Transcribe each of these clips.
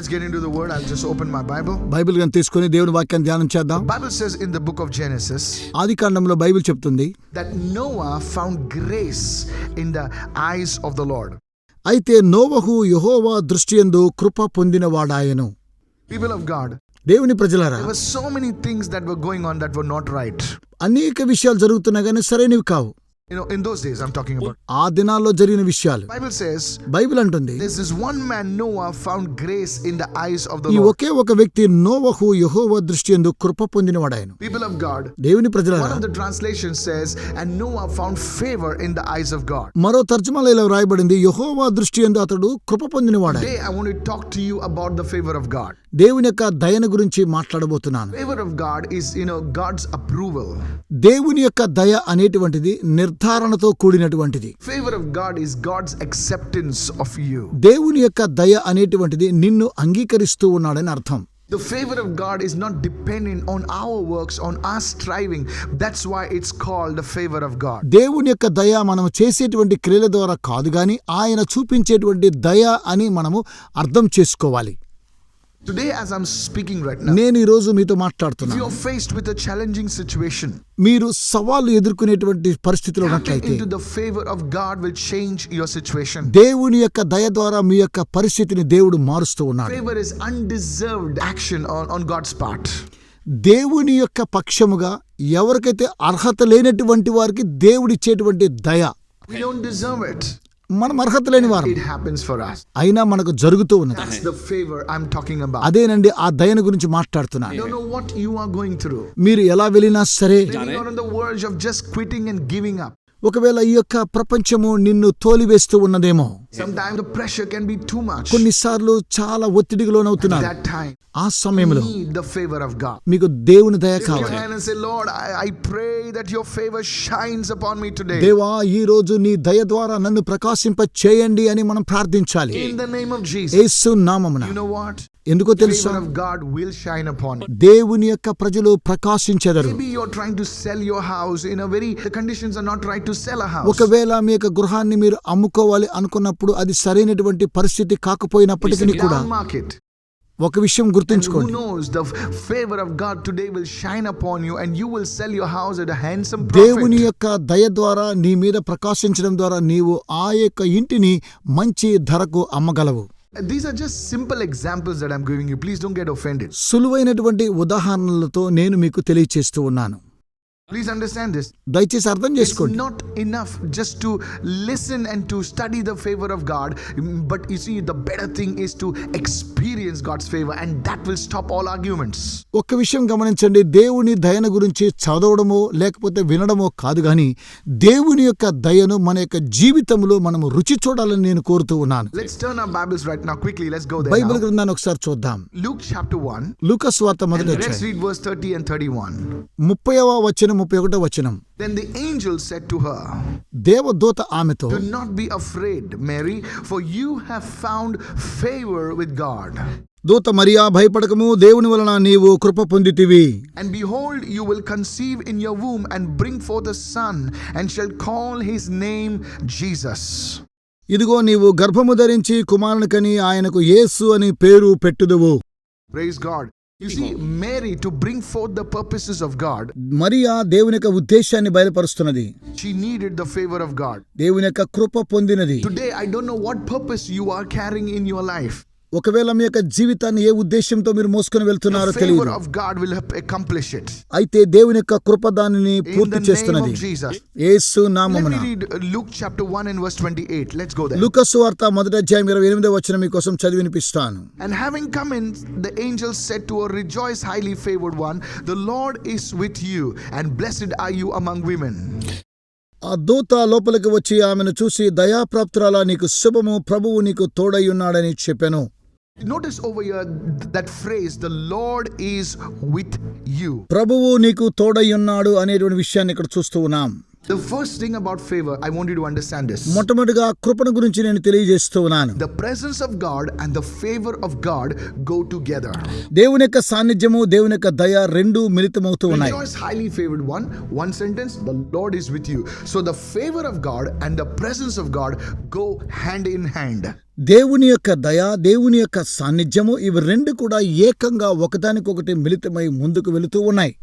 Let's get into the word. I'll just open my Bible. Bible గ్రంథం తీసుకొని దేవుని వాక్యాన్ని ధ్యానం చేద్దాం. The Bible says in the book of Genesis ఆదికాండంలో బైబిల్ చెప్తుంది that Noah found grace in the eyes of the Lord. అయితే నోవహు యెహోవా దృష్టియందు కృప పొందినవాడాయెను. People of God, దేవుని ప్రజలారా, there were so many things that were going on that were not right. అనేక విషయాలు జరుగుతున్నా గానీ సరైనవి కావు. You know, in those days I'm talking about. ఆ దినాల్లో జరిగిన విషయాలు Bible says బైబిల్ అంటుంది, there's this one man Noah found grace in the eyes of the ఈ Lord. ఒకే ఒక వ్యక్తి నోవహు యెహోవా దృష్టియందు కృప పొందినవాడాయెను. People of God, దేవుని one ప్రజలారా, of the translations says, and Noah found favor in the eyes of God. మరో తర్జుమాలో ఇలా వ్రాయబడింది, యెహోవా దృష్టియందు అతడు కృప పొందినవాడాయెను. Today I want to talk to you about the favor of God. దేవుని యొక్క దయను గురించి మాట్లాడబోతున్నాను. Favor of God is, God's approval. దేవుని యొక్క దయ అనేటువంటిది నిర్ధారణతో కూడినటువంటిది. Favor of God is God's acceptance of you. దేవుని యొక్క దయ అనేటువంటిది నిన్ను అంగీకరిస్తూ ఉన్నాడని అర్థం. The favor of God is not dependent on our works, on our striving. That's why it's called the favor of God. దేవుని యొక్క దయ మనం చేసేటువంటి క్రియల ద్వారా కాదు గాని ఆయన చూపించేటువంటి దయ అని మనము అర్థం చేసుకోవాలి. Today as I'm speaking right now, నేను ఈ రోజు మీతో if మాట్లాడుతున్నాను. you're faced with a challenging situation, మీరు సవాలు ఎదుర్కొనేటువంటి పరిస్థితిలో tapping ఉన్నట్లయితే into the favor of God will change your situation. దేవుని యొక్క దయ ద్వారా మీ యొక్క పరిస్థితిని దేవుడు మారుస్తూ ఉన్నాడు. Favor is undeserved action on God's part. దేవుని యొక్క పక్షముగా ఎవరికైతే అర్హత లేనటువంటి వారికి దేవుడిచ్చేటువంటి దయ. We don't deserve it. మనం అర్హత లేని వారం, It happens for us. అయినా మనకు జరుగుతూ ఉన్నది. That's the favor I'm talking about. అదేనండి ఆ దయను గురించి I మాట్లాడుతున్నాను. don't know what you are going through. మీరు ఎలా వెళ్ళినా సరే, Maybe you're on the verge of just quitting and giving up. ఒకవేళ ఈ యొక్క ప్రపంచము నిన్ను తోలివేస్తూ ఉన్నదేమో, Sometimes the pressure can be too much. కొన్నిసార్లు చాలా ఒత్తిడికి At లోనవుతున్నారు. that time, ఆ you సమయంలో need the favor of God. మీకు దేవుని దయ Lift your కావాలి. hand and say, Lord, I pray that your favor shines upon me today. దేవా, ఈ రోజు నీ దయ ద్వారా నన్ను ప్రకాశింప చేయండి అని మనం ప్రార్థించాలి. In the name of Jesus. యేసు నామమున. You know what? ఎందుకో తెలుసా, Favor of God will shine upon you. దేవుని యొక్క ప్రజలు ప్రకాశించెదరు. Maybe you're trying to sell your house the conditions are not right to sell a house. ఒకవేళ మీ యొక్క గృహాన్ని మీరు అమ్ముకోవాలి అనుకున్నప్పుడు అది సరైనటువంటి పరిస్థితి కాకపోయినప్పటికీ It's a కూడా down market. ఒక విషయం And who గుర్తుంచుకోండి, knows, the favor of God today will shine upon you and you will sell your house at a handsome దేవుని profit. యొక్క దయ ద్వారా నీ మీద ప్రకాశించడం ద్వారా నీవు ఆ యొక్క ఇంటిని మంచి ధరకు అమ్మగలవు. These are just simple examples that I'm giving you. Please don't get offended. సులువైనటువంటి ఉదాహరణలతో నేను మీకు తెలియచేస్తూ ఉన్నాను. Please understand this. దయచేసి అర్థం It's చేసుకోండి. not enough just to listen and to study the favor of God, but you see, the better thing is to experience God's favor, and that will stop all arguments. ఒక్క విషయం గమనించండి, దేవుని దయను గురించి చదవడమో లేకపోతే వినడమో కాదు గాని దేవుని యొక్క దయను మన యొక్క జీవితంలో మనము రుచి చూడాలని నేను కోరుతూ ఉన్నాను. Let's turn our Bibles right now quickly. Let's go there Bible now. గ్రంథాన్ని ఒకసారి చూద్దాం. Luke chapter 1. లూకా సువార్త And మొదటి let's అధ్యాయం read verse 30 and 31. 30వ వచనం 31వ వచనం. Then the angel said to her, దేవదూత ఆమెతో, do not be afraid, Mary, for you have found favor with God. దూత మరియా, భయపడకము, దేవుని వలన నీవు కృప పొందితివి. And behold, you will conceive in your womb and bring forth a son, and shall call his name Jesus. ఇదిగో నీవు గర్భము ధరించి కుమారుని కని ఆయనకు యేసు అని పేరు పెట్టుదువు. Praise God. You see, Mary, to bring forth the purposes of God, Mariya దేవుని యొక్క ఉద్దేశాన్ని బయలుపరుస్తున్నది. she needed the favor of God. దేవుని యొక్క కృప పొందినది. Today, I don't know what purpose you are carrying in your life. ఒకవేళ మీ యొక్క జీవితాన్ని ఏ ఉద్దేశంతో మీరు మోసుకొని వెళ్తున్నారో The తెలియదు. favor of God will accomplish it. అయితే దేవుని యొక్క కృప దానిని In పూర్తి the name చేస్తున్నది. of Jesus. యేసు Let నామమున. me read Luke chapter 1 and verse 28. Let's go there. లూకా సువార్త మొదటి అధ్యాయం 28వ వచనం మీకోసం చదివి వినిపిస్తాను. And having come in, the angel said to her, rejoice, highly favored one, the Lord is with you, and blessed are you among women. ఆ దూత లోపలికి వచ్చి ఆమెను చూసి, దయాప్రాప్తురాలా, నీకు శుభము, ప్రభువు నీకు తోడై ఉన్నాడని చెప్పెను. Notice over here that phrase, the Lord is with you. ప్రభువు నీకు తోడై ఉన్నాడు అనేటువంటి విషయాన్ని ఇక్కడ చూస్తూ ఉన్నాం. The first thing about favor, I want you to understand this. మొట్టమొదటిగా కృపను గురించి నేను తెలియజేస్తూ ఉన్నాను. The presence of God and the favor of God go together. దేవుని యొక్క సాన్నిధ్యము, దేవుని యొక్క దయ రెండు మిళితమవుతూ ఉన్నాయి. Rejoice, highly favored one sentence, the Lord is with you. So the favor of God and the presence of God go hand in hand. దేవుని యొక్క దయ, దేవుని యొక్క సాన్నిధ్యము ఇవి రెండు కూడా ఏకంగా ఒకదానికొకటి మిళితమై ముందుకు వెళుతూ ఉన్నాయి.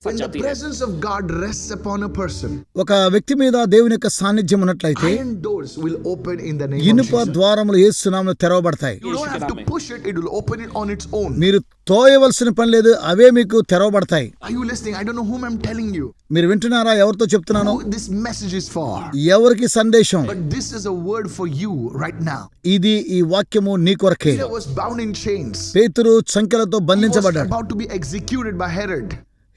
When the presence of God rests upon a person, ఒక వ్యక్తి మీద దేవుని యొక్క సాన్నిధ్యం ఉన్నట్లయితే iron doors will open in the name of ఇనుప Jesus. ద్వారములు యేసు నామములో తెరవబడతాయి. You don't have to push it, it will open it on its own. మీరు తోయవలసిన పని లేదు, అవే మీకు తెరవబడతాయి. Are you listening? I don't know whom I'm telling you. మీరు వింటున్నారా? ఎవరితో చెప్తున్నాను? Who this message is for. ఎవరికి సందేశం? But this is a word for you right now. ఇది ఈ వాక్యము నీ కొరకే. Peter was bound in chains. పేతురు సంకెలతో He was బంధించబడ్డాడు. about to be executed by Herod.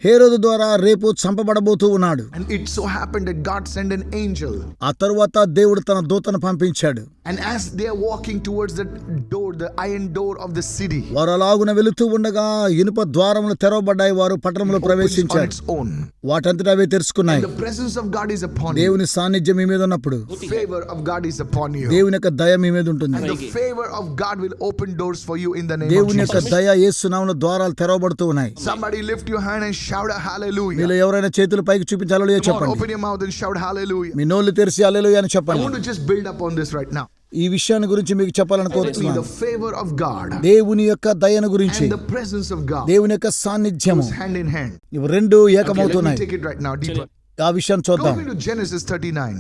హేరోదు ద్వారా రేపు చంపబడబోతూ ఉన్నాడు. And it so happened that God sent an angel. ఆ తరువాత దేవుడు తన దూతను పంపించాడు. And as they are walking towards the door, the iron door of the city, వారు అలాగున వెళుతూ ఉండగా ఇనుప ద్వారములు తెరవబడ్డాయి. వారు పట్టణంలో on ప్రవేశించారు. its own. వాటంతటా away తెరుచుకున్నాయి. The presence of God is upon you. దేవుని సాన్నిధ్యం మీ మీద ఉన్నప్పుడు Favor of God is upon you. దేవుని యొక్క దయ మీ మీద ఉంటుంది. And the favor of God will open doors for you in the name of దేవుని యొక్క Jesus. దయ యేసు నామములో ద్వారాలు తెరవబడుతూ ఉన్నాయి. Somebody lift your hand and shout a hallelujah. మీలో ఎవరైనా చేతులు పైకి చూపించి హల్లెలూయా Come on, చెప్పండి. open your mouth and shout hallelujah. మీ నోళ్ళు తెరిచి హల్లెలూయా అని I చెప్పండి. want to just build up on this right now. ఈ విషయాన్ని గురించి మీకు చెప్పాలని The కోరుతున్నాను. favor of God దేవుని యొక్క దయను గురించి, and the presence of God దేవుని యొక్క సాన్నిధ్యము goes hand in hand. ఇవి రెండు Okay, let me ఏకమవుతున్నాయి. take it right now deeper. ఆ విషయాన్ని Go చూద్దాం. into Genesis 39.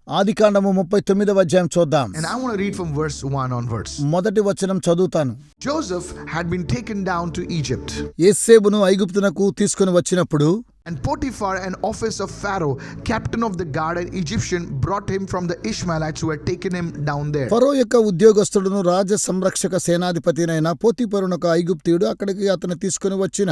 ఆదికాండము 39వ అధ్యాయం చూద్దాం. And I want to read from verse 1 onwards. మొదటి వచనం చదువుతాను. Joseph had been taken down to Egypt. యేసేపును ఐగుప్తునకు తీసుకుని వచ్చినప్పుడు And Potiphar, an officer of Pharaoh, captain of the guard, an Egyptian, brought him from the Ishmaelites who had taken him down there. ఫరో యొక్క ఉద్యోగస్తుడును రాజ సంరక్షక సేనాధిపతినైన పోతీఫరునొక ఐగుప్తీయుడు అక్కడికి అతను తీసుకుని వచ్చిన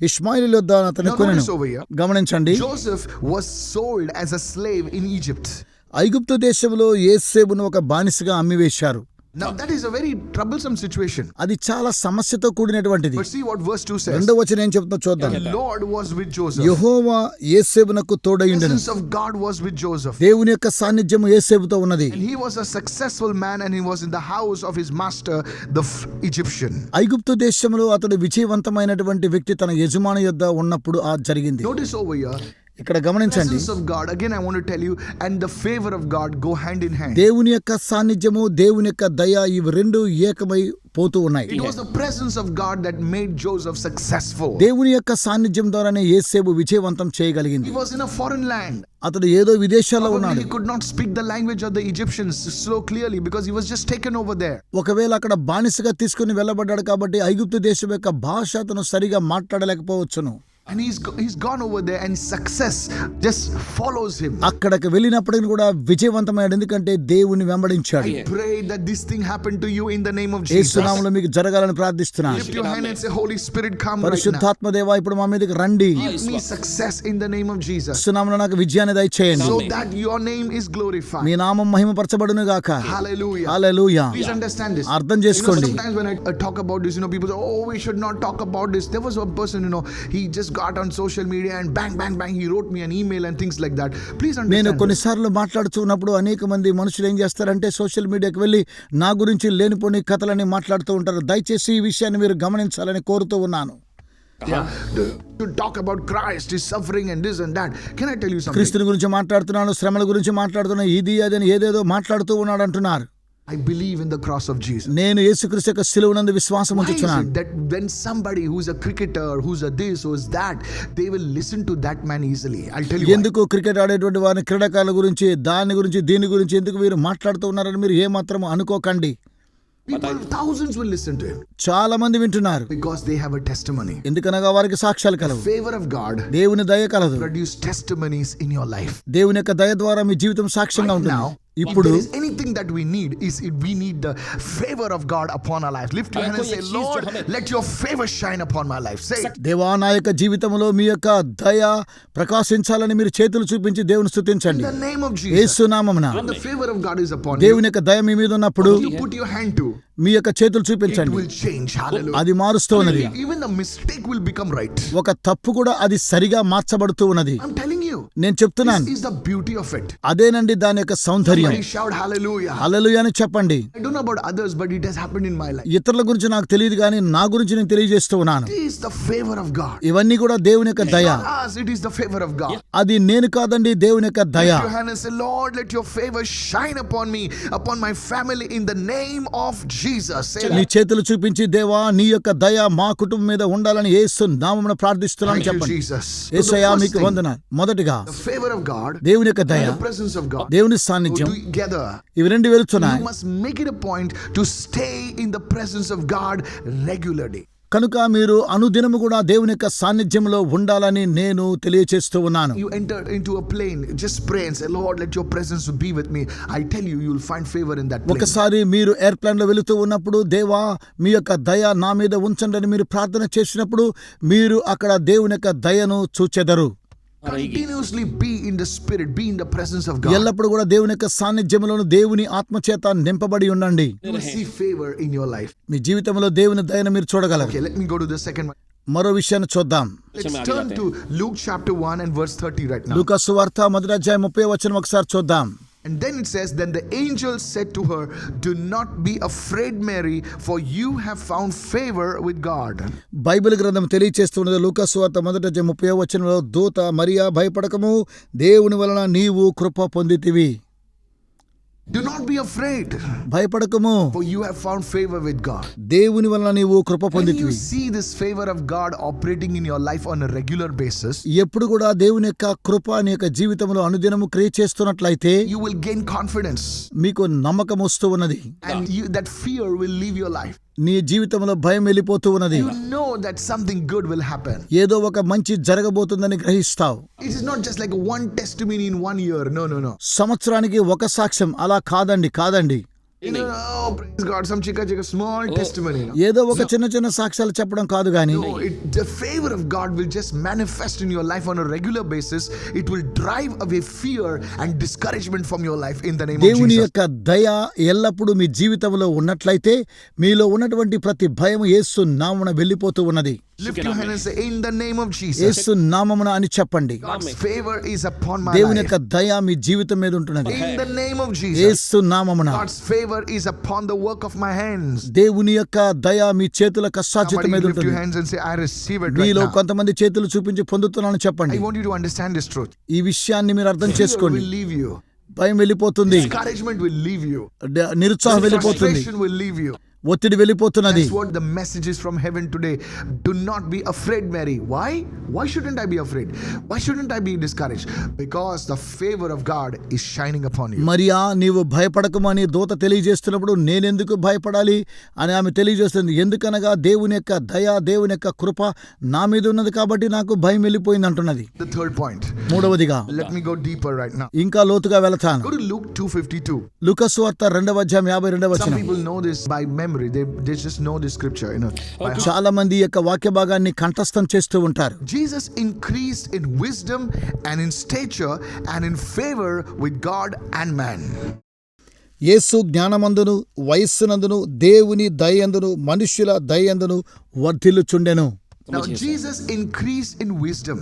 ఇష్మాయిలు వద్ద అతను Now కొనెను. notice over here. గమనించండి, Joseph was sold as a slave in Egypt. ఐగుప్తు దేశంలో యేసేపును ఒక బానిసగా అమ్మివేశారు. Now that is a very troublesome situation. అది చాలా సమస్యతో కూడినటువంటిది. But see what verse 2 says. రెండవ వచనం ఏం చెప్తుందో చూద్దాం. The Lord was with Joseph. Jehovah యేసేపునకు The తోడయుండెను. presence of God was with Joseph. దేవుని యొక్క సాన్నిధ్యము యేసేపుతో ఉన్నది. And he was a successful man and he was in the house of his master, the Egyptian. ఐగుప్తు దేశంలో అతడు విజయవంతమైనటువంటి వ్యక్తి తన యజమాని యొద్ద ఉన్నప్పుడు ఆ జరిగింది. Notice over here. ఇక్కడ గమనించండి, Presence of God, again I want to tell you, and the favor of God go hand in hand. దేవుని యొక్క సాన్నిధ్యము, దేవుని యొక్క దయ ఇవి రెండు ఏకమై పోతూ ఉన్నాయి. It was the presence of God that made Joseph successful. దేవుని యొక్క సాన్నిధ్యం ద్వారానే యేసేపు విజయవంతం చేయగలిగింది. He was in a foreign land. అతడు ఏదో విదేశాల్లో Probably ఉన్నాడు. he could not speak the language of the Egyptians so clearly because he was just taken over there. ఒకవేళ అక్కడ బానిసగా తీసుకుని వెళ్ళబడ్డాడు కాబట్టి ఐగుప్తు దేశం యొక్క భాష అతను సరిగా మాట్లాడలేకపోవచ్చును. And he's gone over there and success just follows him. అక్కడికి వెళ్ళినప్పటికీ కూడా విజయవంతమయ్యాడు, ఎందుకంటే దేవుని వెంబడించాడు. I pray that this thing happened to you in the name of Yesu Jesus. నామములో మీకు జరగాలని ప్రార్థిస్తున్నాను. Lift your hand and say, Holy Spirit, come right now. పరిశుద్ధాత్మ దేవా ఇప్పుడు మా మీదకి రండి. Give me success in the name of Jesus, యేసు నామములో నాకు విజయాన్ని దయచేయండి. so that your name is glorified. మీ నామం మహిమపరచబడును గాక. Hallelujah. Hallelujah. Please understand this. అర్థం చేసుకోండి. Sometimes when I talk about this, people say, oh, we should not talk about this. There was one person, he just got on social media and bang, bang, bang, he wrote me an email and things like that. Please నేను understand this. కొన్నిసార్లు మాట్లాడుతున్నప్పుడు అనేక మంది మనుషులు ఏం చేస్తారంటే social మీడియాకి వెళ్ళి నా గురించి లేనిపోని కథలని మాట్లాడుతూ ఉంటారు. దయచేసి ఈ విషయాన్ని మీరు గమనించాలని కోరుతూ ఉన్నాను. To talk about Christ, his suffering and this and that. Can I tell you something? క్రీస్తుని గురించి మాట్లాడుతున్నాను, శ్రమల గురించి మాట్లాడుతున్నాను, ఇది అదని ఏదేదో మాట్లాడుతూ ఉన్నాడు అంటున్నారు. I believe in the cross of Jesus. నేను యేసుక్రీస్తు యొక్క శిలువనందు విశ్వాసం Why is ఉంచుచున్నాను. it that when somebody who's a cricketer, who's a this, who's that, they will listen to that man easily? I'll tell you why. ఎందుకు cricket ఆడేటువంటి వారిని, క్రీడాకారుల గురించి, దాని గురించి, దీని గురించి ఎందుకు వీరు మాట్లాడుతూ ఉన్నారని మీరు ఏమాత్రం అనుకోకండి. People, thousands will listen to him చాలా మంది వింటున్నారు. because they have a testimony. ఎందుకనగా వారికి సాక్ష్యాలు కలవు. Favor of God దేవుని దయ కలదు. produce testimonies in your life. దేవుని యొక్క దయ ద్వారా మీ జీవితం సాక్ష్యంగా Right ఉంటుంది. now, if ఇప్పుడు there is anything that we need, we need the favor of God upon our lives. Lift your hand and say, Lord, let your favor shine upon my life. Say it. దేవా నా యొక్క జీవితంలో మీ యొక్క దయ ప్రకాశించాలని మీరు చేతులు చూపించి దేవుని స్తుతించండి. In the name of Jesus. యేసు నామమున When the favor of God is upon you, దేవుని యొక్క దయ మీ మీద ఉన్నప్పుడు you put your hand to, మీ యొక్క చేతులు it చూపించండి. will change. Hallelujah. అది మారుస్తూ ఉన్నది. Even the mistake will become right. ఒక తప్పు కూడా అది సరిగా మార్చబడుతూ ఉన్నది. I'm telling you. you. నేను చెప్తున్నాను, This is the beauty of it. అదేనండి దాని యొక్క సౌందర్యం. Somebody shout hallelujah. హల్లెలూయా అని చెప్పండి. I don't know about others, but it has happened in my life. ఇతరుల గురించి నాకు తెలియదు కానీ నా గురించి నేను తెలియజేస్తూ ఉన్నాను. It is the favor of God. ఇవన్నీ కూడా దేవుని యొక్క దయ. Not us, it is the favor of God. అది నేను కాదండి, దేవుని యొక్క దయ. Lift your hand and say, Lord, let your favor shine upon me, upon my family, in the name of Jesus. Say నీ that. చేతులు చూపించి, దేవా నీ యొక్క దయ మా కుటుంబం మీద ఉండాలని యేసు నామమున ప్రార్థిస్తున్నాను Thank you, చెప్పండి. Jesus. So Yesayya the first మీకు thing, వందనాలు. మొదటిగా the favor of God, దేవుని యొక్క దయ, the presence of God, దేవుని go సాన్నిధ్యం, together. ఇవి రెండు You వెలుచున్నాయి. must make it a point to stay in the presence of God regularly. కనుక మీరు అనుదినము కూడా దేవుని యొక్క సాన్నిధ్యంలో ఉండాలని నేను తెలియచేస్తూ ఉన్నాను. You enter into a plane, just pray and say, Lord, let your presence be with me. I tell you, you'll find favor in that plane. ఒకసారి మీరు ఎయిర్ప్లేన్ లో వెళుతూ ఉన్నప్పుడు, దేవా మీ యొక్క దయ నా మీద ఉంచండి అని మీరు ప్రార్థన చేసినప్పుడు మీరు అక్కడ దేవుని యొక్క దయను చూచెదరు. Continuously be in the spirit, be in the presence of God. ఎల్లప్పుడు కూడా దేవుని యొక్క సాన్నిధ్యంలోను దేవుని ఆత్మచేత నింపబడి ఉండండి. You will see favor in your life. మీ జీవితంలో దేవుని దయను మీరు చూడగలరు. Okay, let me go to the second one. మరో విషయాన్ని చూద్దాం. Let's turn to Luke chapter 1 and verse 30 right now. లూకా సువార్త 1:30 ఒకసారి చూద్దాం. And then it says, then the angel said to her, do not be afraid, Mary, for you have found favor with God. Bible గ్రంథం తెలియచేస్తున్నది. లూకా సువార్త 1:30 దూత, మరియా భయపడకము, దేవుని వలన నీవు కృప పొందితివి. Do not be afraid, భయపడకము, for you have found favor with God. దేవుని వలన నీవు కృప When you పొందితివి. see this favor of God operating in your life on a regular basis, ఎప్పుడు కూడా దేవుని యొక్క కృప నీ యొక్క జీవితంలో అనుదినము క్రియ చేస్తున్నట్లయితే you will gain confidence, మీకు నమ్మకం వస్తూ ఉన్నది. and that fear will leave your life. నీ జీవితంలో భయం వెళ్ళిపోతూ ఉన్నది. You know that something good will happen. ఏదో ఒక మంచి జరగబోతుందని గ్రహిస్తావు. It is not just like one testimony in 1 year. No. సంవత్సరానికి ఒక సాక్ష్యం అలా కాదండి. You know, oh, praise God, some chika small testimony. ఏదో ఒక చిన్న సాక్ష్యాలు చెప్పడం కాదు గాని, No, the favor of God will just manifest in your life on a regular basis. It will drive away fear and discouragement from your life in the name of దేవుని Jesus. యొక్క దయ ఎల్లప్పుడూ మీ జీవితంలో ఉన్నట్లయితే మీలో ఉన్నటువంటి ప్రతి భయం యేసు నామమున వెళ్ళిపోతూ ఉన్నది. Lift your hand and say, in the name of Jesus. యేసు నామమున అని చెప్పండి. God's favor is upon my దేవుని life. యొక్క దయ మీ జీవితం మీద ఉంటున్నది. In the name of Jesus. యేసు నామమున God's favor is upon the work of my hands. దేవుని యొక్క దయ మీ చేతుల కష్టార్జితం Somebody మీద lift your ఉంటుంది. hands and say, I receive it right మీలో now. కొంతమంది చేతులు చూపించి పొందుతున్నాను చెప్పండి. I want you to understand this truth. ఈ విషయాన్ని మీరు అర్థం Fear చేసుకోండి. will leave you. భయం వెళ్ళిపోతుంది, Discouragement will leave you. నిరుత్సాహం వెళ్ళిపోతుంది, Frustration will leave you. ఒత్తిడి వెళ్ళిపోతున్నది. That's what the message is from heaven today. Do not be afraid, Mary. Why? Why shouldn't I be afraid? Why shouldn't I be discouraged? Because the favor of God is shining upon you. Mariya నీవు భయపడకము అని దూత తెలియజేస్తున్నప్పుడు నేనెందుకు భయపడాలి అని ఆమె తెలియజేస్తుంది. ఎందుకనగా దేవుని యొక్క దయ, దేవుని యొక్క కృప నా మీద ఉన్నది కాబట్టి నాకు భయం వెళ్ళిపోయింది అంటున్నది. The third point. మూడవదిగా, Let me go deeper right now. ఇంకా లోతుగా వెళతాను. Go to Luke 2:52. లూకా సువార్త 2:52. Some people know this by memory. They just know this scripture, you know. By heart. చాలా మంది ఈ యొక్క వాక్య భాగాన్ని కంఠస్థం చేస్తూ ఉంటారు. Jesus increased in wisdom and in stature and in favor with God and man. యేసు జ్ఞానమందును వయస్సునందును దేవుని దయందును మనుష్యుల దయందును వర్ధిల్లుచుండెను. Now Jesus increased in wisdom.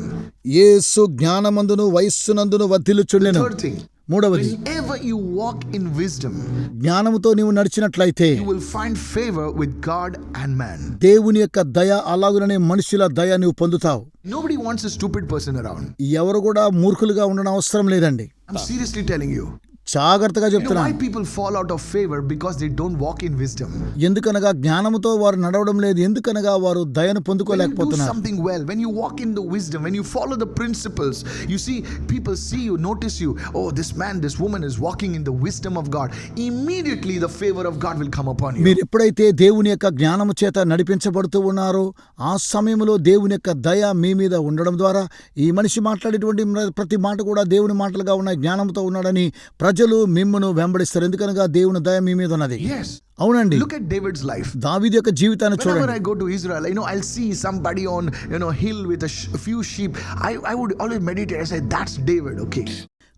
Yesu జ్ఞానమందును వయస్సునందును వర్ధిల్లుచుండెను. Third thing. మూడవది, Whenever you walk in wisdom, జ్ఞానముతో నీవు నడిచినట్లయితే you will find favor with God and man. దేవుని యొక్క దయ అలాగుననే మనుషుల దయ నువ్వు పొందుతావు. Nobody wants a stupid person around. ఎవరు కూడా మూర్ఖులుగా ఉండడం అవసరం లేదండి. I'm seriously telling you. జాగ్రత్తగా You know why చెప్తున్నాను. people fall out of favor? Because they don't walk in wisdom. ఎందుకనగా జ్ఞానముతో వారు నడవడం లేదు. ఎందుకనగా వారు దయను When you do పొందుకోలేకపోతున్నారు. something well, when you walk in the wisdom, when you follow the principles, you see, people see you, notice you. Oh, this man, this woman is walking in the wisdom of God. Immediately the favor of God will come upon you. మీరు ఎప్పుడైతే దేవుని యొక్క జ్ఞానము చేత నడిపించబడుతూ ఉన్నారో ఆ సమయంలో దేవుని యొక్క దయ మీ మీద ఉండడం ద్వారా ఈ మనిషి మాట్లాడేటువంటి ప్రతి మాట కూడా దేవుని మాటలుగా ఉన్న జ్ఞానంతో ఉన్నాడని ప్రజలు మిమ్మును వెంబడిస్తారు. ఎందుకనగా దేవుని దయ మీ మీద ఉన్నది. Yes. అవునండి. Look at David's life. దావీదు యొక్క జీవితాన్ని Whenever చూడండి. I go to Israel, I'll see somebody on, hill with a few sheep. I would always meditate. I say, that's David. Okay.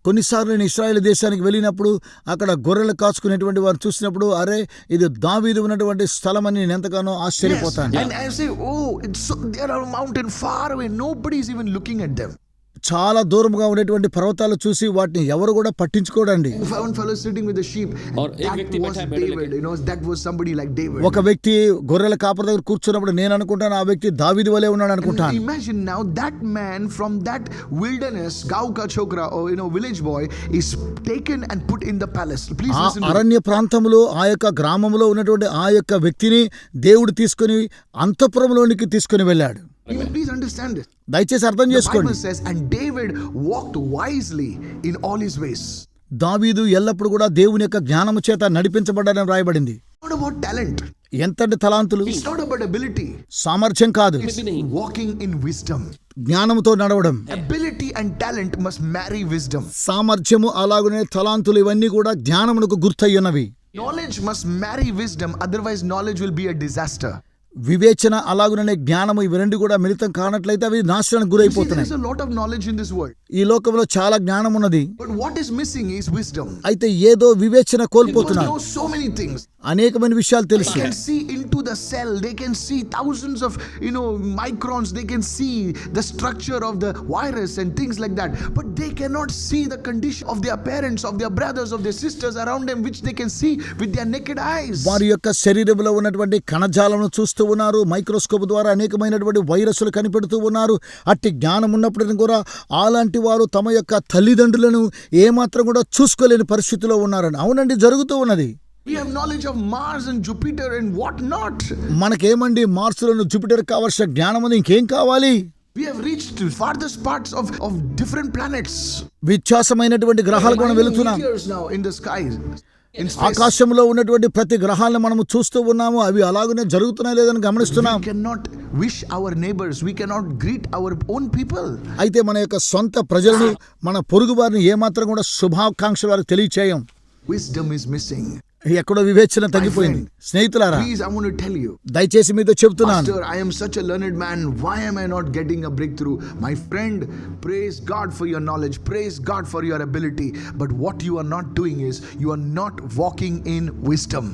కొన్నిసార్లు నేను ఇశ్రాయేలు దేశానికి వెళ్ళినప్పుడు అక్కడ గొర్రెలు కాచుకునేటువంటి వారు చూసినప్పుడు అరే ఇది దావీదు ఉన్నటువంటి స్థలం అని నేను ఎంతగానో ఆశ్చర్యపోతాను. And I say, oh, they're on a mountain far away. Nobody's even looking at them. చాలా దూరంగా ఉండేటువంటి పర్వతాలు చూసి వాటిని ఎవరు కూడా పట్టించుకోడండి. One fellow sitting with the sheep. और एक व्यक्ति That was बैठा है भेड़ों David. You know, that was somebody like David. ఒక వ్యక్తి గొర్రెల కాపరి దగ్గర కూర్చున్నప్పుడు నేను అనుకుంటాను ఆ వ్యక్తి దావీదు వలె ఉన్నాడు అనుకుంటాను. Imagine now that man from that wilderness, Gaon ka chokra, or village boy, is taken and put in the palace. Please ఆ listen to me. అరణ్య ప్రాంతంలో ఆ యొక్క గ్రామంలో ఉన్నటువంటి ఆ యొక్క వ్యక్తిని దేవుడు తీసుకొని అంతఃపురంలోనికి తీసుకొని వెళ్ళాడు. Please understand this. దయచేసి అర్థం The చేసుకోండి. Bible says, and David walked wisely in all his ways. దావీదు ఎల్లప్పుడు కూడా దేవుని యొక్క జ్ఞానము చేత నడిపించబడ్డాడని రాయబడింది. It's not about talent. ఎంతంటి తలాంతులు, It's not about ability. సామర్థ్యం కాదు, It's walking in wisdom. జ్ఞానముతో నడవడం. Ability and talent must marry wisdom. సామర్థ్యము అలాగనే తలాంతులు ఇవన్నీ కూడా జ్ఞానమునకు గుర్తయ్యున్నవి. Knowledge must marry wisdom, otherwise knowledge will be a disaster. వివేచన అలాగుననే జ్ఞానము ఇవి రెండు కూడా మిళితం కానట్లయితే అవి నాశనానికి See, గురైపోతున్నాయి. there's a lot of knowledge in this world, ఈ లోకంలో చాలా జ్ఞానం ఉన్నది, but what is missing is wisdom. అయితే ఏదో వివేచన People కోల్పోతున్నారు. know so many things. అనేకమైన విషయాలు They తెలుసు. can see into the cell. They can see thousands of microns. They can see the structure of the virus and things like that. But they cannot see the condition of their parents, of their brothers, of their sisters around them, which they can see with their naked eyes. వారి యొక్క శరీరంలో ఉన్నటువంటి కణజాలను చూస్తూ ఉన్నారు, microscope ద్వారా అనేకమైనటువంటి వైరస్లు కనిపెడుతూ ఉన్నారు. అట్టి జ్ఞానం ఉన్నప్పటికీ కూడా అలాంటి వారు తమ యొక్క తల్లిదండ్రులను ఏమాత్రం కూడా చూసుకోలేని పరిస్థితిలో ఉన్నారని. అవునండి, జరుగుతూ ఉన్నది. We have knowledge of Mars and Jupiter and what not. మనకేమండి మార్సులను జూపిటర్ కావాల్సిన జ్ఞానం అని ఇంకేం కావాలి? We have reached to farthest parts of different planets. వ్యత్యాసమైనటువంటి గ్రహాలకు మనం Finding వెళుతున్నాం. meteors now in the sky. In space. ఆకాశంలో ఉన్నటువంటి ప్రతి గ్రహాలను మనము చూస్తూ ఉన్నాము. అవి అలాగనే జరుగుతున్నాయి లేదని గమనిస్తున్నాం. We cannot wish our neighbors. We cannot greet our own people. అయితే మన యొక్క సొంత ప్రజలను, మన పొరుగు వారిని ఏమాత్రం కూడా శుభాకాంక్షలు వారికి తెలియచేయం. Wisdom is missing. ఎక్కడో వివేచన తగ్గిపోయింది. స్నేహితులారా, Please, I want to tell you. దయచేసి మీతో చెప్తున్నాను. Pastor, I am such a learned man. Why am I not getting a breakthrough? My friend, praise God for your knowledge. Praise God for your ability. But what you are not doing is you are not walking in wisdom.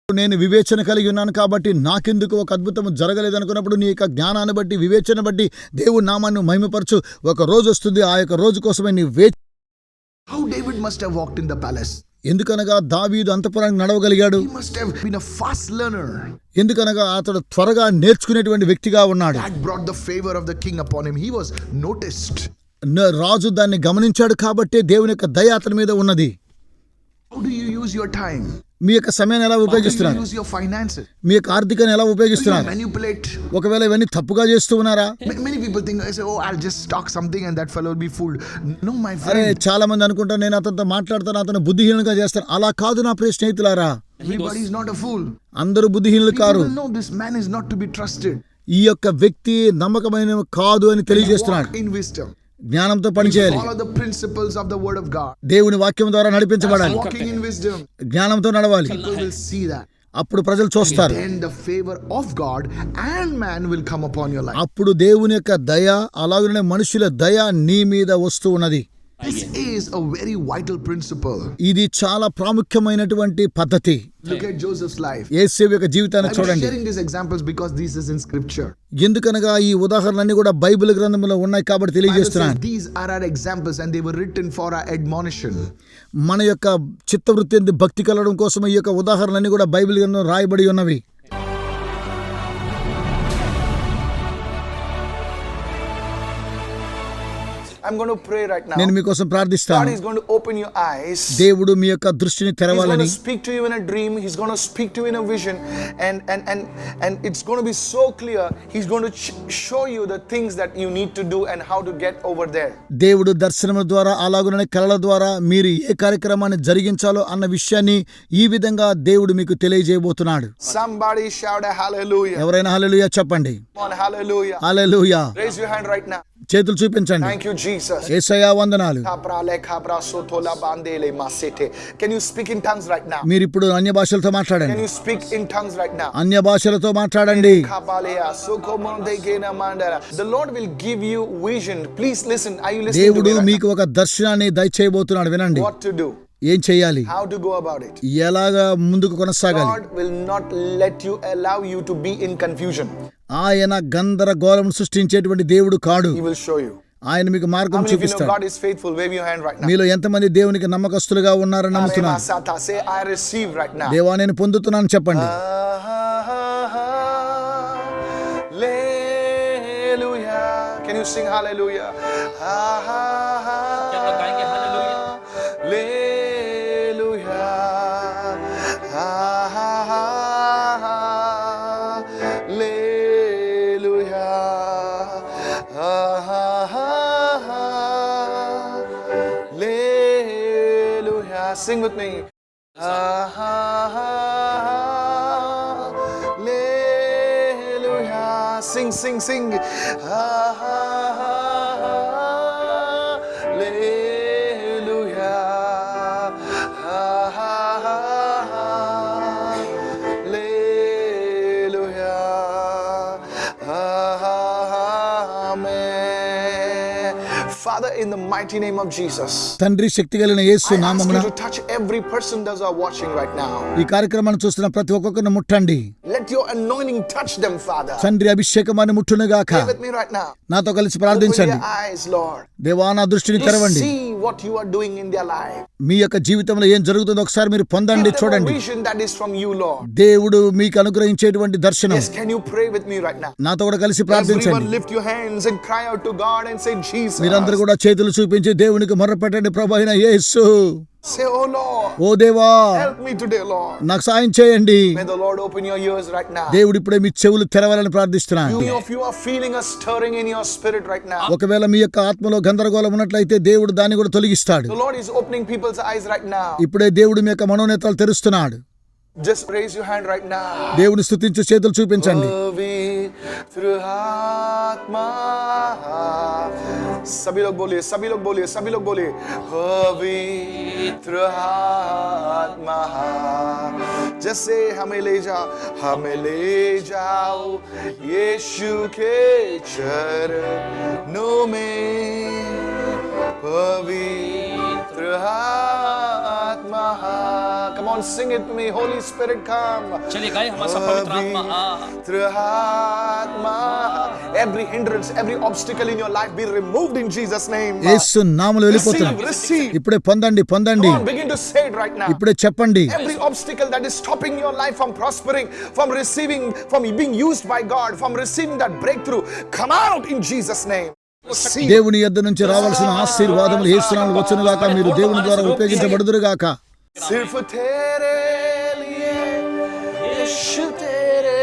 నేను వివేచన కలిగి ఉన్నాను కాబట్టి నాకెందుకు ఒక అద్భుతం జరగలేదు అనుకున్నప్పుడు నీ యొక్క జ్ఞానాన్ని బట్టి, వివేచన బట్టి దేవుడి నామాన్ని మహిమపరచు. ఒక రోజు వస్తుంది, ఆ యొక్క రోజు కోసమే నీ How David must have walked in the palace. ఎందుకనగా దావీదు అంతఃపురానికి నడవగలిగాడు. He must have been a fast learner. ఎందుకనగా అతడు త్వరగా నేర్చుకునేటువంటి వ్యక్తిగా ఉన్నాడు. That brought the favor of the king upon him. He was noticed. రాజు దాన్ని గమనించాడు కాబట్టి దేవుని యొక్క దయ అతని మీద ఉన్నది. How do you use your time? మీ యొక్క సమయాన్ని ఎలా How do you ఉపయోగిస్తున్నారు? use your finances? మీ యొక్క ఆర్థికాన్ని ఎలా Do you ఉపయోగిస్తున్నారు? manipulate? ఒకవేళ ఇవన్నీ తప్పుగా చేస్తూ ఉన్నారా? Many people think, I say, oh, I'll just talk something and that fellow will be fooled. No, my అరే, friend. చాలా మంది అనుకుంటారు నేను అతనితో మాట్లాడతాను, అతను బుద్ధిహీనంగా చేస్తాను. అలా కాదు నా ప్రియ స్నేహితులారా. Everybody is not a fool. అందరూ బుద్ధిహీనులు People car. will know this man is not to be trusted. ఈ యొక్క వ్యక్తి నమ్మకమైన కాదు అని తెలియజేస్తున్నాడు. Walk in wisdom. జ్ఞానంతో పనిచేయాలి. Follow the principles of the word of God. దేవుని వాక్యం ద్వారా నడిపించబడాలి. Walking in wisdom. జ్ఞానంతో నడవాలి. People will see that. అప్పుడు ప్రజలు చూస్తారు. Then the favor of God and man will come upon your life. అప్పుడు దేవుని యొక్క దయ అలాగనే మనుషుల దయ నీ మీద వస్తూ ఉన్నది. This is a very vital principle. ఇది చాలా ప్రాముఖ్యమైనటువంటి పద్ధతి. Look at Joseph's life. యేసేపు యొక్క జీవితాన్ని I'm చూడండి. sharing these examples because this is in scripture. ఎందుకనగా ఈ ఉదాహరణలన్నీ కూడా బైబిల్ గ్రంథంలో ఉన్నాయి కాబట్టి Bible says తెలియజేస్తున్నాను. these are our examples and they were written for our admonition. మన యొక్క చిత్తవృత్తి ఎందు భక్తి కలగడం కోసం ఈ యొక్క ఉదాహరణలన్నీ కూడా బైబిల్ గ్రంథంలో రాయబడి ఉన్నవి. I'm going to pray right now. నేను మీకోసం God ప్రార్థిస్తాను. is going to open your eyes. దేవుడు మీ యొక్క దృష్టిని He's going తెరవాలని, to speak to you in a dream. He's going to speak to you in a vision, and it's going to be so clear. He's going to show you the things that you need to do and how to get over there. దేవుడు దర్శనముల ద్వారా అలాగుననే కళల ద్వారా మీరు ఏ కార్యక్రమాన్ని జరిగించాలో అన్న విషయాన్ని ఈ విధంగా దేవుడు మీకు తెలియజేయబోతున్నాడు. Somebody shout a hallelujah. ఎవరైనా హల్లెలూయా చెప్పండి. Come on, hallelujah. Hallelujah. Raise your hand right now. చేతులు చూపించండి. Thank you, Jesus. యేసయ్యా వందనాలు. Can you speak in tongues right now? మీరు ఇప్పుడు అన్య భాషలతో Can మాట్లాడండి. you speak in tongues right now? అన్య భాషలతో మాట్లాడండి. The Lord will give you vision. Please listen. Are you listening to దేవుడు me right మీకు ఒక దర్శనాన్ని దయచేయబోతున్నాడు. వినండి. now? What to do? ఏం చేయాలి, How to go about it? ఎలాగా ముందుకు కొనసాగాలి. God will not let you allow you to be in confusion. ఆయన గందరగోళం సృష్టించేటువంటి దేవుడు కాడు. He will show you. ఆయన మీకు How మార్గం many of you know చూపిస్తాడు. God is faithful? Wave your hand right now. మీలో ఎంతమంది దేవునికి నమ్మకస్తులుగా ఉన్నారని నమ్ముతున్నారు? Sata, say I receive right now. దేవా నేను పొందుతున్నాను చెప్పండి. Hallelujah. Can you sing hallelujah? क्या आप गाएंगे hallelujah? Hallelujah. Sing with me. Hallelujah. Sing, sing, sing. Father, in the mighty name of Jesus, తండ్రి శక్తి కలిగిన యేసు I ask నామమున you to touch every person that are watching right now. ఈ కార్యక్రమాన్ని చూస్తున్న ప్రతి ఒక్కొక్కరిని ముట్టండి. Let your anointing touch them, Father. తండ్రి అభిషేకమాన్ని ముట్టునుగాక. Pray with me right now. నాతో కలిసి Open ప్రార్థించండి. your eyes, Lord. దేవా నా దృష్టిని To తెరవండి. see what you are doing in their life. మీ యొక్క జీవితంలో ఏం జరుగుతుందో ఒకసారి మీరు పొందండి, Give them a చూడండి. vision that is from you, Lord. దేవుడు మీకు అనుగ్రహించేటువంటి దర్శనం. Yes, can you pray with me right now? నాతో కూడా కలిసి Everyone ప్రార్థించండి. lift your hands and cry out to God and say, Jesus. మీరందరూ కూడా చేతులు చూపించి దేవునికి మొర్రపెట్టండి. ప్రభు అయిన యేసు, Say, oh Lord, ఓ దేవా help me today, Lord. నాకు సాయం చేయండి. May the Lord open your ears right now. దేవుడు ఇప్పుడే మీ చెవులు తెరవాలని ప్రార్థిస్తున్నాను. Many of you are feeling a stirring in your spirit right now. ఒకవేళ మీ యొక్క ఆత్మలో గందరగోళం ఉన్నట్లయితే దేవుడు దాన్ని కూడా తొలగిస్తాడు. The Lord is opening people's eyes right now. ఇప్పుడే దేవుడు మీ యొక్క మనోనేత్రాలు తెరుస్తున్నాడు. Just raise your hand right now. దేవుని స్తుతించు చేతులు చూపించండి. सभी लोग बोलिए, सभी लोग बोलिए, सभी लोग बोलिए. पवित्र आत्मा जैसे हमें ले जाओ यीशु के चरणों में. पवित्र आत्मा, come on, sing it to me. Holy Spirit, come. चलिए गाएं हमारा सब पवित्र आत्मा आ. पवित्र आत्मा. Every hindrance, every obstacle in your life be removed in Jesus' name. యేసు నామములో వెళ్ళిపోతున్నాం. Receive. ఇప్పుడే పొందండి, పొందండి. Come on, begin to say it right now. ఇప్పుడే చెప్పండి. Every obstacle that is stopping your life from prospering, from receiving, from being used by God, from receiving that breakthrough, come out in Jesus' name. Receive. దేవుని యొద్ద నుంచి రావాల్సిన ఆశీర్వాదములు యేసు నామములో వచ్చునుగాక. మీరు దేవుని ద్వారా ఉపయోగించబడుదురుగాక. सिर्फ तेरे लिए, यीशु तेरे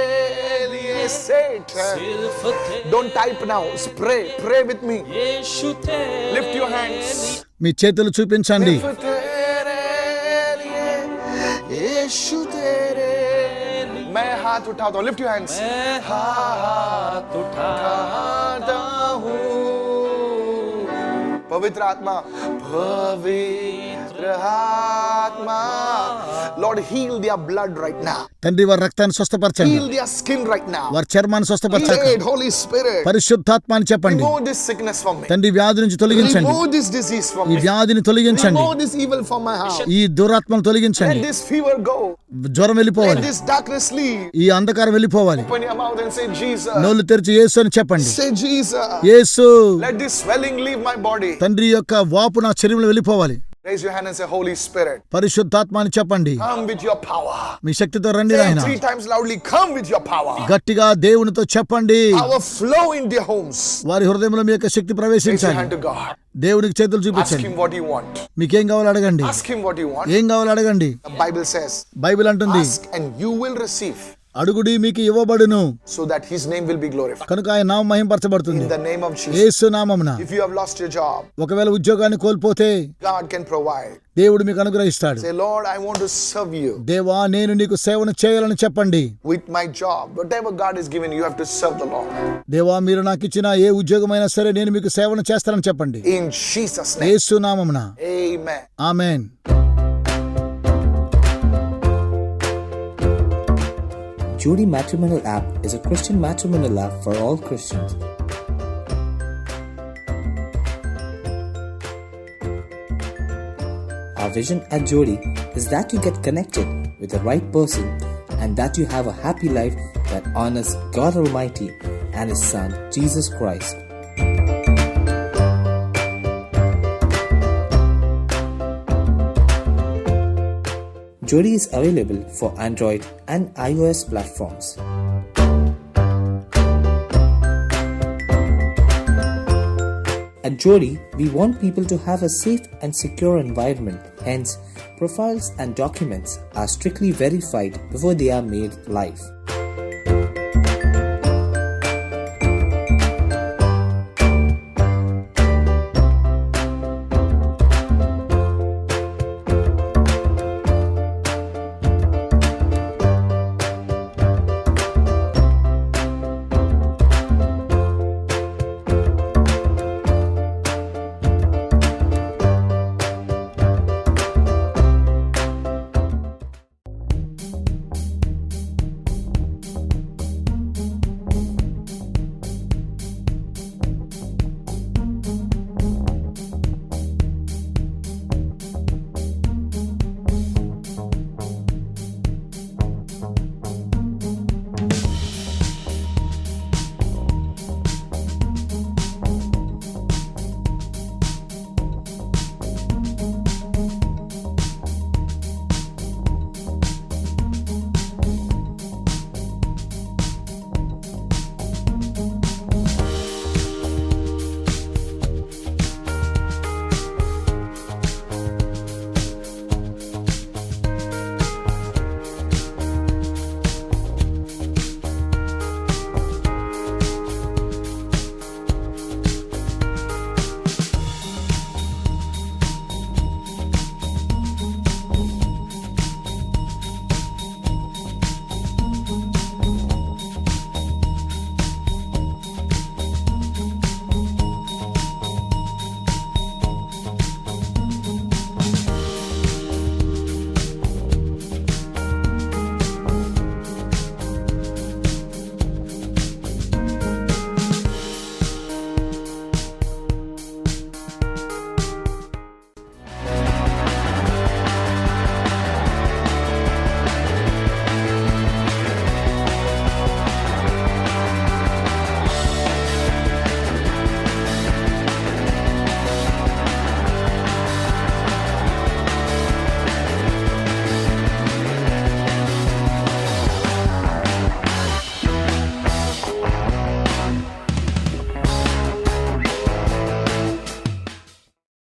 लिए. Say it. सिर्फ तेरे Don't type now. Pray. Pray with me. यीशु तेरे Lift your hands. మీ చేతులు చూపించండి. सिर्फ तेरे लिए, यीशु तेरे लिए. मैं हाथ उठाता हूँ. Lift your hands. मैं हाथ उठाता हूँ. पवित्र आत्मा, पवित्र आत्मा. Lord, heal their blood right now. తండ్రి వారి రక్తాన్ని స్వస్థపరచండి. Heal their skin right now. వారి చర్మాన్ని స్వస్థపరచండి. Heal, Holy Spirit. పరిశుద్ధాత్మ అని చెప్పండి. Remove this sickness from me. తండ్రి వ్యాధి నుంచి తొలగించండి. Remove this disease from ఈ me. వ్యాధిని తొలగించండి. Remove this evil from my house. ఈ దురాత్మను Let తొలగించండి. this fever go. జ్వరం Let వెళ్ళిపోవాలి. this darkness leave. ఈ అంధకారం వెళ్ళిపోవాలి. Open your mouth and say, Jesus. నోళ్ళు తెరిచి యేసు అని చెప్పండి. Say, Jesus. Yesu, Let this swelling leave my body. తండ్రి యొక్క వాపు నా శరీరంలో వెళ్ళిపోవాలి. Raise your hand and say, Holy Spirit, పరిశుద్ధాత్మ అని చెప్పండి. come with your power. మీ శక్తితో రండి Say నాయన. 3 times loudly, come with your power. గట్టిగా దేవునితో చెప్పండి. Power flow in their homes. వారి హృదయంలో మీ యొక్క శక్తి Raise your ప్రవేశించాలి. hand to God. దేవునికి చేతులు Ask చూపించండి. him what you want. మీకేం కావాలో అడగండి. Ask him what you want. ఏం కావాలో అడగండి. The Bible says, బైబిల్ అంటుంది, ask and you will receive, అడుగుడి మీకు ఇవ్వబడును, so that his name will be glorified. కనుక ఆయన నామం మహింపరచబడుతుంది. In the name of Jesus. యేసు నామమున. If you have lost your job, ఒకవేళ ఉద్యోగాన్ని కోల్పోతే God can provide. దేవుడు మీకు అనుగ్రహిస్తాడు. Say, Lord, I want to serve you. దేవా నేను నీకు సేవను చేయాలని చెప్పండి. With my job, whatever God has given you, you have to serve the Lord. దేవా మీరు నాకు ఇచ్చిన ఏ ఉద్యోగమైనా సరే నేను మీకు సేవను చేస్తానని చెప్పండి. In Jesus' name. యేసు నామమున. Amen. Amen. Jodi Matrimonial App is a Christian matrimonial app for all Christians. Our vision at Jodi is that you get connected with the right person and that you have a happy life that honors God Almighty and His Son, Jesus Christ. Jodi is available for Android and iOS platforms. At Jodi, we want people to have a safe and secure environment. Hence, profiles and documents are strictly verified before they are made live.